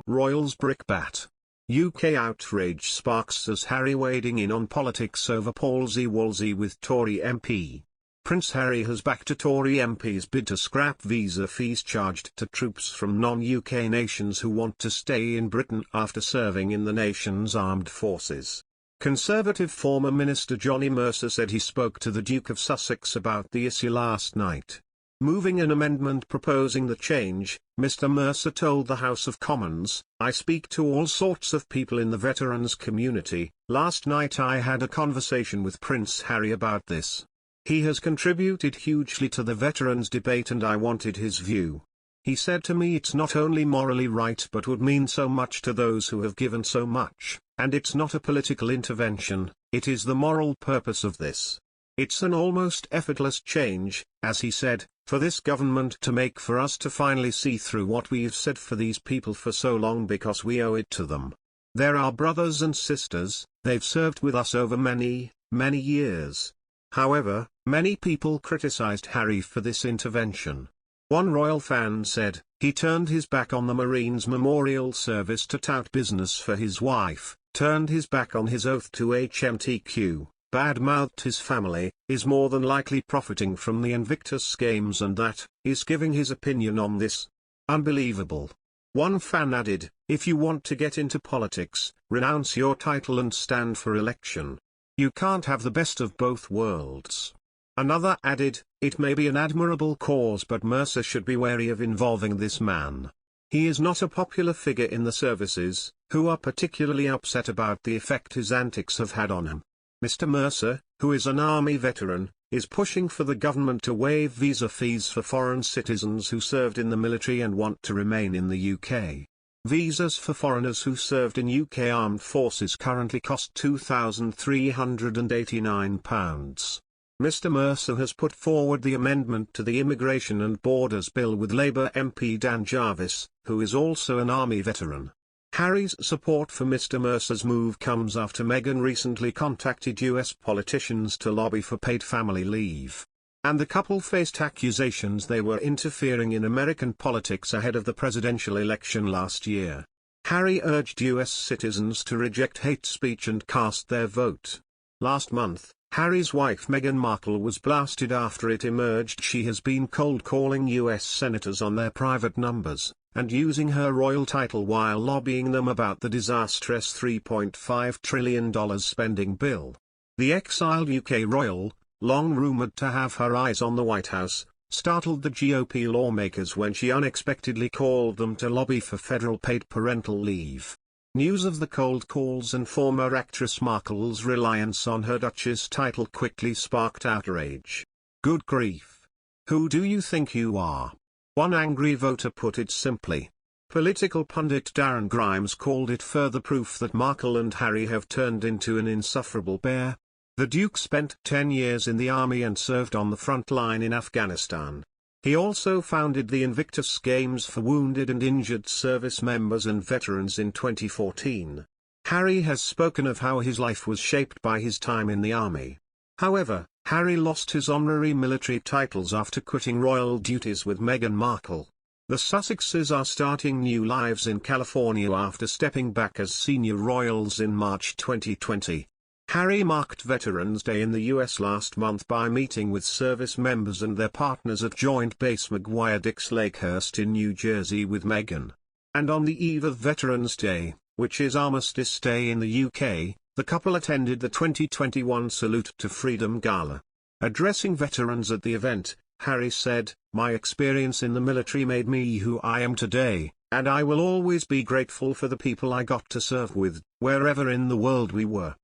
Royals BRICKBAT. UK outrage sparks as Harry wading in on politics over palsy-walsy with Tory MP. Prince Harry has backed a Tory MP's bid to scrap visa fees charged to troops from non-UK nations who want to stay in Britain after serving in the nation's armed forces. Conservative former Minister Johnny Mercer said he spoke to the Duke of Sussex about the issue last night. Moving an amendment proposing the change, Mr. Mercer told the House of Commons, "I speak to all sorts of people in the veterans community. Last night I had a conversation with Prince Harry about this. He has contributed hugely to the veterans debate and I wanted his view. He said to me it's not only morally right but would mean so much to those who have given so much, and it's not a political intervention, it is the moral purpose of this. It's an almost effortless change, as he said, for this government to make, for us to finally see through what we've said for these people for so long because we owe it to them. They're our brothers and sisters, they've served with us over many, many years." However, many people criticized Harry for this intervention. One royal fan said, he turned his back on the Marines' memorial service to tout business for his wife, turned his back on his oath to HMTQ, bad-mouthed his family, is more than likely profiting from the Invictus Games and that, is giving his opinion on this. Unbelievable. One fan added, if you want to get into politics, renounce your title and stand for election. You can't have the best of both worlds. Another added, it may be an admirable cause but Mercer should be wary of involving this man. He is not a popular figure in the services, who are particularly upset about the effect his antics have had on him. Mr. Mercer, who is an army veteran, is pushing for the government to waive visa fees for foreign citizens who served in the military and want to remain in the UK. Visas for foreigners who served in UK armed forces currently cost £2,389. Mr. Mercer has put forward the amendment to the Immigration and Borders Bill with Labour MP Dan Jarvis, who is also an army veteran. Harry's support for Mr. Mercer's move comes after Meghan recently contacted US politicians to lobby for paid family leave. And the couple faced accusations they were interfering in American politics ahead of the presidential election last year. Harry urged US citizens to reject hate speech and cast their vote. Last month, Harry's wife Meghan Markle was blasted after it emerged she has been cold-calling US senators on their private numbers, and using her royal title while lobbying them about the disastrous $3.5 trillion spending bill. The exiled UK royal, long rumoured to have her eyes on the White House, startled the GOP lawmakers when she unexpectedly called them to lobby for federal paid parental leave. News of the cold calls and former actress Markle's reliance on her Duchess title quickly sparked outrage. Good grief. Who do you think you are? One angry voter put it simply. Political pundit Darren Grimes called it further proof that Markle and Harry have turned into an insufferable pair. The Duke spent 10 years in the army and served on the front line in Afghanistan. He also founded the Invictus Games for wounded and injured service members and veterans in 2014. Harry has spoken of how his life was shaped by his time in the army. However, Harry lost his honorary military titles after quitting royal duties with Meghan Markle. The Sussexes are starting new lives in California after stepping back as senior royals in March 2020. Harry marked Veterans Day in the US last month by meeting with service members and their partners at Joint Base McGuire-Dix Lakehurst in New Jersey with Meghan. And on the eve of Veterans Day, which is Armistice Day in the UK, the couple attended the 2021 Salute to Freedom Gala. Addressing veterans at the event, Harry said, "My experience in the military made me who I am today, and I will always be grateful for the people I got to serve with, wherever in the world we were."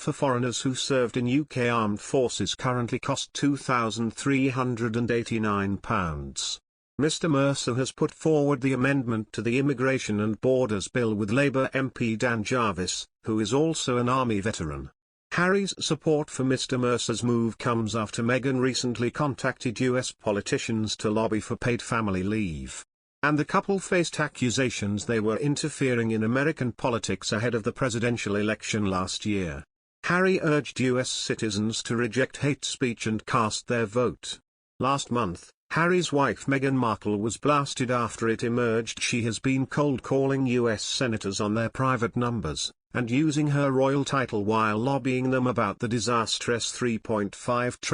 for foreigners who served in UK armed forces currently cost £2,389. Mr Mercer has put forward the amendment to the Immigration and Borders Bill with Labour MP Dan Jarvis, who is also an Army veteran. Harry's support for Mr Mercer's move comes after Meghan recently contacted US politicians to lobby for paid family leave. And the couple faced accusations they were interfering in American politics ahead of the presidential election last year. Harry urged US citizens to reject hate speech and cast their vote. Last month, Harry's wife Meghan Markle was blasted after it emerged she has been cold-calling US senators on their private numbers, and using her royal title while lobbying them about the disastrous $3.5 trillion